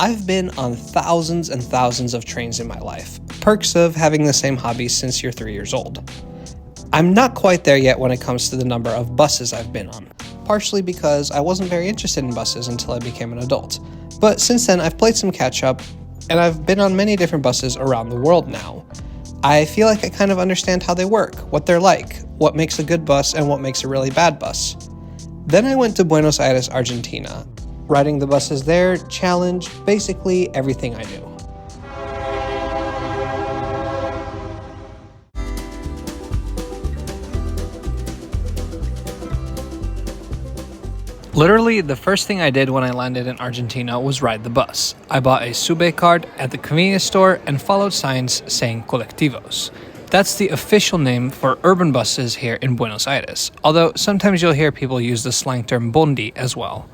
I've been on thousands and thousands of trains in my life. Perks of having the same hobby since you're 3 years old. I'm not quite there yet when it comes to the number of buses I've been on, partially because I wasn't very interested in buses until I became an adult. But since then, I've played some catch-up, and I've been on many different buses around the world now. I feel like I kind of understand how they work, what they're like, what makes a good bus, and what makes a really bad bus. Then I went to Buenos Aires, Argentina. Riding the buses there challenged basically everything I knew. Literally, the first thing I did when I landed in Argentina was ride the bus. I bought a Sube card at the convenience store and followed signs saying Colectivos. That's the official name for urban buses here in Buenos Aires, although sometimes you'll hear people use the slang term Bondi as well.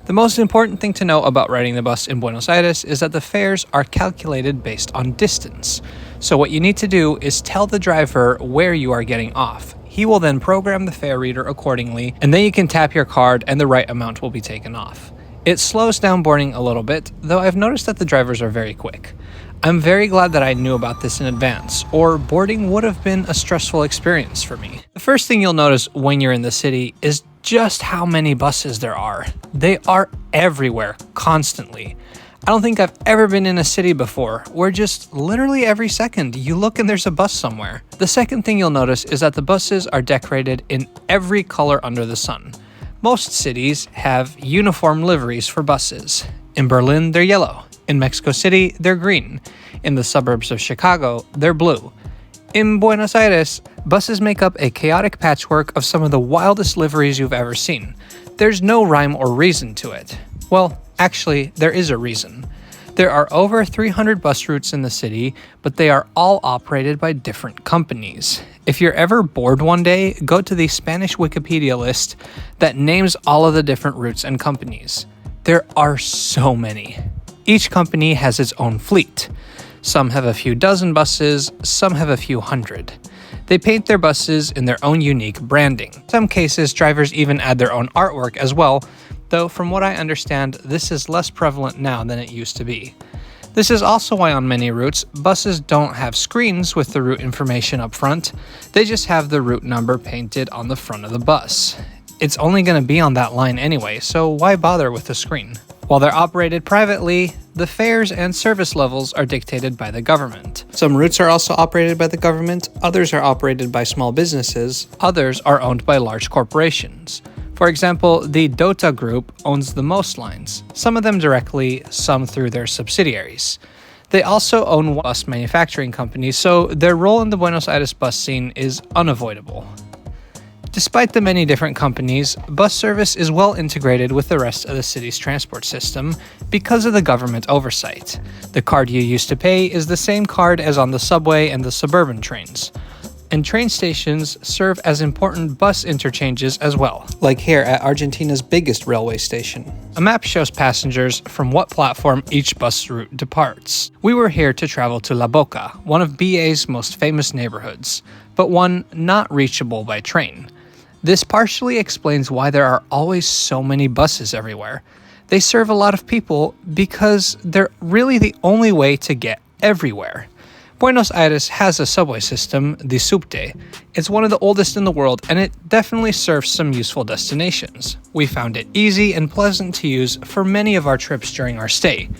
The most important thing to know about riding the bus in Buenos Aires is that the fares are calculated based on distance. So what you need to do is tell the driver where you are getting off. He will then program the fare reader accordingly, and then you can tap your card and the right amount will be taken off. It slows down boarding a little bit, though I've noticed that the drivers are very quick. I'm very glad that I knew about this in advance, or boarding would have been a stressful experience for me. The first thing you'll notice when you're in the city is just how many buses there are. They are everywhere, constantly. I don't think I've ever been in a city before where just literally every second you look and there's a bus somewhere. The second thing you'll notice is that the buses are decorated in every color under the sun. Most cities have uniform liveries for buses. In Berlin, they're yellow. In Mexico City, they're green. In the suburbs of Chicago, they're blue. In Buenos Aires, buses make up a chaotic patchwork of some of the wildest liveries you've ever seen. There's no rhyme or reason to it. Well, actually, there is a reason. There are over 300 bus routes in the city, but they are all operated by different companies. If you're ever bored one day, go to the Spanish Wikipedia list that names all of the different routes and companies. There are so many. Each company has its own fleet. Some have a few dozen buses, some have a few hundred. They paint their buses in their own unique branding. In some cases, drivers even add their own artwork as well, though from what I understand, this is less prevalent now than it used to be. This is also why on many routes, buses don't have screens with the route information up front. They just have the route number painted on the front of the bus. It's only going to be on that line anyway, so why bother with a screen? While they're operated privately, the fares and service levels are dictated by the government. Some routes are also operated by the government, others are operated by small businesses, others are owned by large corporations. For example, the Dota Group owns the most lines, some of them directly, some through their subsidiaries. They also own bus manufacturing companies, so their role in the Buenos Aires bus scene is unavoidable. Despite the many different companies, bus service is well integrated with the rest of the city's transport system because of the government oversight. The card you use to pay is the same card as on the subway and the suburban trains. And train stations serve as important bus interchanges as well, like here at Argentina's biggest railway station. A map shows passengers from what platform each bus route departs. We were here to travel to La Boca, one of BA's most famous neighborhoods, but one not reachable by train. This partially explains why there are always so many buses everywhere. They serve a lot of people because they're really the only way to get everywhere. Buenos Aires has a subway system, the Subte. It's one of the oldest in the world, and it definitely serves some useful destinations. We found it easy and pleasant to use for many of our trips during our stay.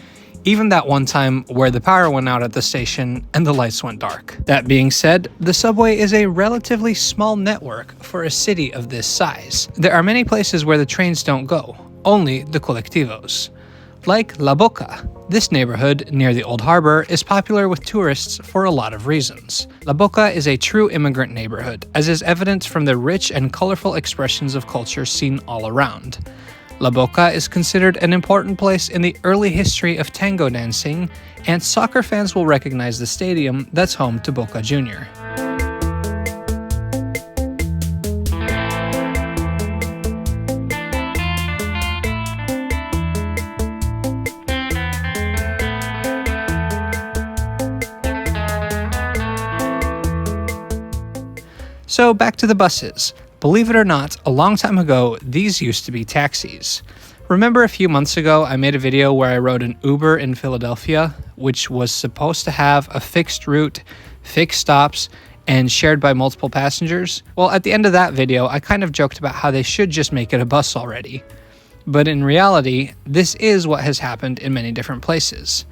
Even that one time where the power went out at the station and the lights went dark. That being said, the subway is a relatively small network for a city of this size. There are many places where the trains don't go, only the Colectivos. Like La Boca, this neighborhood near the old harbor is popular with tourists for a lot of reasons. La Boca is a true immigrant neighborhood, as is evident from the rich and colorful expressions of culture seen all around. La Boca is considered an important place in the early history of tango dancing, and soccer fans will recognize the stadium that's home to Boca Jr. So back to the buses. Believe it or not, a long time ago, these used to be taxis. Remember a few months ago, I made a video where I rode an Uber in Philadelphia, which was supposed to have a fixed route, fixed stops, and shared by multiple passengers? Well, at the end of that video, I kind of joked about how they should just make it a bus already. But in reality, this is what has happened in many different places.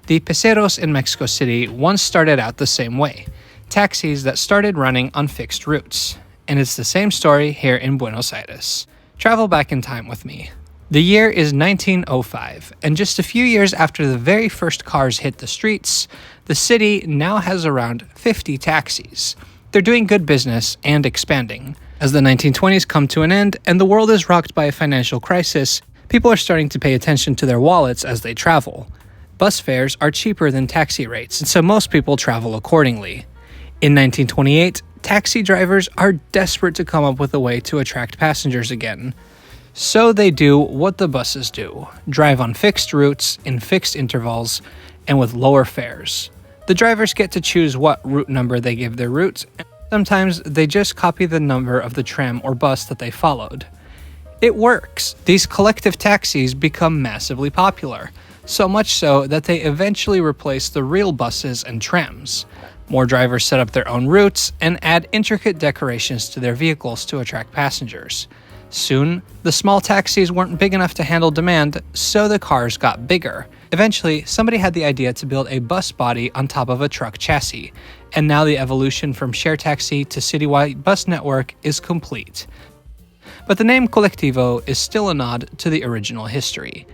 The peceros in Mexico City once started out the same way, taxis that started running on fixed routes. And it's the same story here in Buenos Aires. Travel back in time with me. The year is 1905, and just a few years after the very first cars hit the streets, the city now has around 50 taxis. They're doing good business and expanding. As the 1920s come to an end and the world is rocked by a financial crisis, people are starting to pay attention to their wallets as they travel. Bus fares are cheaper than taxi rates, and so most people travel accordingly. In 1928, taxi drivers are desperate to come up with a way to attract passengers again. So they do what the buses do, drive on fixed routes, in fixed intervals, and with lower fares. The drivers get to choose what route number they give their routes, and sometimes they just copy the number of the tram or bus that they followed. It works. These collective taxis become massively popular, so much so that they eventually replace the real buses and trams. More drivers set up their own routes and add intricate decorations to their vehicles to attract passengers. Soon, the small taxis weren't big enough to handle demand, so the cars got bigger. Eventually, somebody had the idea to build a bus body on top of a truck chassis, and now the evolution from share taxi to citywide bus network is complete. But the name Colectivo is still a nod to the original history.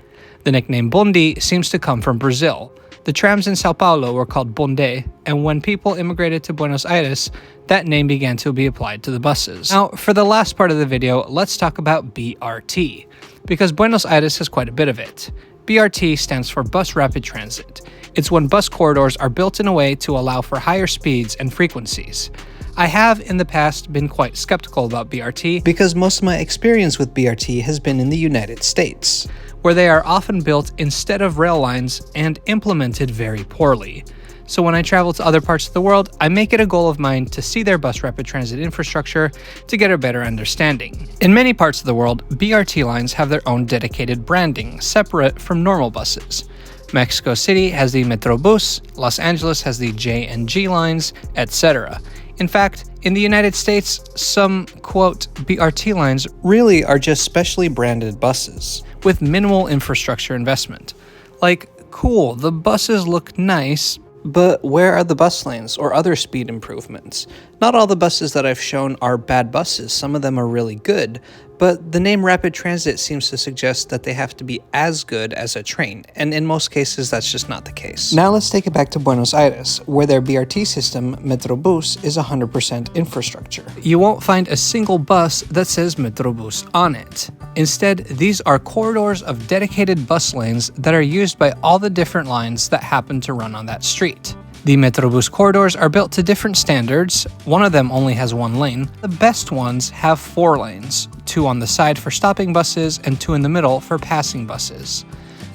The nickname Bondi seems to come from Brazil. The trams in Sao Paulo were called Bonde, and when people immigrated to Buenos Aires, that name began to be applied to the buses. Now, for the last part of the video, let's talk about BRT, because Buenos Aires has quite a bit of it. BRT stands for Bus Rapid Transit. It's when bus corridors are built in a way to allow for higher speeds and frequencies. I have in the past been quite skeptical about BRT because most of my experience with BRT has been in the United States, where they are often built instead of rail lines and implemented very poorly. So when I travel to other parts of the world, I make it a goal of mine to see their bus rapid transit infrastructure to get a better understanding. In many parts of the world, BRT lines have their own dedicated branding, separate from normal buses. Mexico City has the Metrobus, Los Angeles has the J and G lines, etc. In fact, in the United States, some, quote, BRT lines really are just specially branded buses, with minimal infrastructure investment. Like, cool, the buses look nice, but where are the bus lanes or other speed improvements? Not all the buses that I've shown are bad buses, some of them are really good, but the name Rapid Transit seems to suggest that they have to be as good as a train, and in most cases that's just not the case. Now let's take it back to Buenos Aires, where their BRT system, Metrobus, is 100% infrastructure. You won't find a single bus that says Metrobus on it. Instead, these are corridors of dedicated bus lanes that are used by all the different lines that happen to run on that street. The Metrobus corridors are built to different standards. One of them only has one lane. The best ones have 4 lanes, 2 on the side for stopping buses and 2 in the middle for passing buses.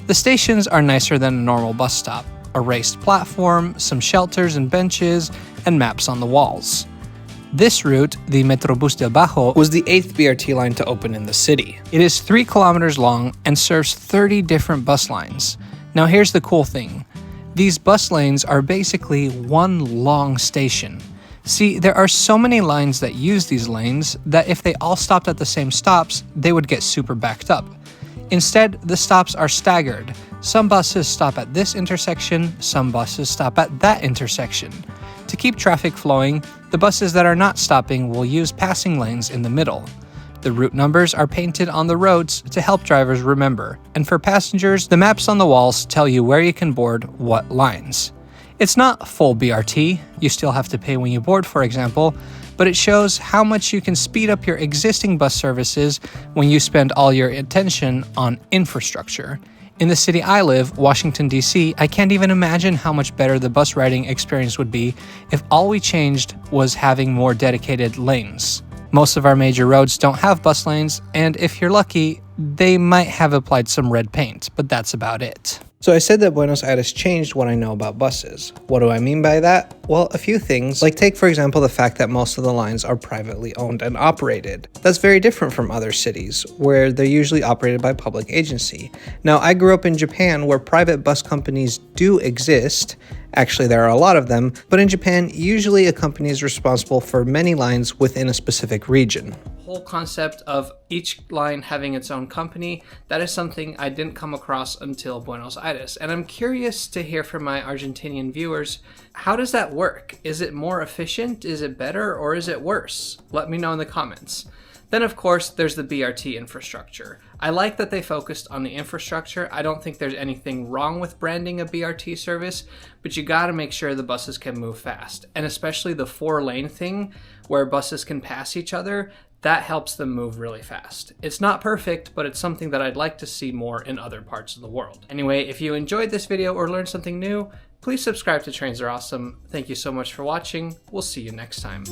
The stations are nicer than a normal bus stop. A raised platform, some shelters and benches, and maps on the walls. This route, the Metrobus del Bajo, was the 8th BRT line to open in the city. It is 3 kilometers long and serves 30 different bus lines. Now here's the cool thing. These bus lanes are basically one long station. See, there are so many lines that use these lanes that if they all stopped at the same stops, they would get super backed up. Instead, the stops are staggered. Some buses stop at this intersection, some buses stop at that intersection. To keep traffic flowing, the buses that are not stopping will use passing lanes in the middle. The route numbers are painted on the roads to help drivers remember, and for passengers, the maps on the walls tell you where you can board what lines. It's not full BRT, you still have to pay when you board, for example, but it shows how much you can speed up your existing bus services when you spend all your attention on infrastructure. In the city I live, Washington, D.C., I can't even imagine how much better the bus riding experience would be if all we changed was having more dedicated lanes. Most of our major roads don't have bus lanes, and if you're lucky, they might have applied some red paint, but that's about it. So I said that Buenos Aires changed what I know about buses. What do I mean by that? Well, a few things, like take for example the fact that most of the lines are privately owned and operated. That's very different from other cities, where they're usually operated by public agency. Now, I grew up in Japan where private bus companies do exist. Actually, there are a lot of them, but in Japan, usually a company is responsible for many lines within a specific region. Whole concept of each line having its own company, that is something I didn't come across until Buenos Aires, and I'm curious to hear from my Argentinian viewers, how does that work? Is it more efficient, is it better, or is it worse? Let me know in the comments. Then of course, there's the BRT infrastructure. I like that they focused on the infrastructure. I don't think there's anything wrong with branding a BRT service, but you gotta make sure the buses can move fast. And especially the 4-lane thing, where buses can pass each other, that helps them move really fast. It's not perfect, but it's something that I'd like to see more in other parts of the world. Anyway, if you enjoyed this video or learned something new, please subscribe to Trains Are Awesome. Thank you so much for watching. We'll see you next time.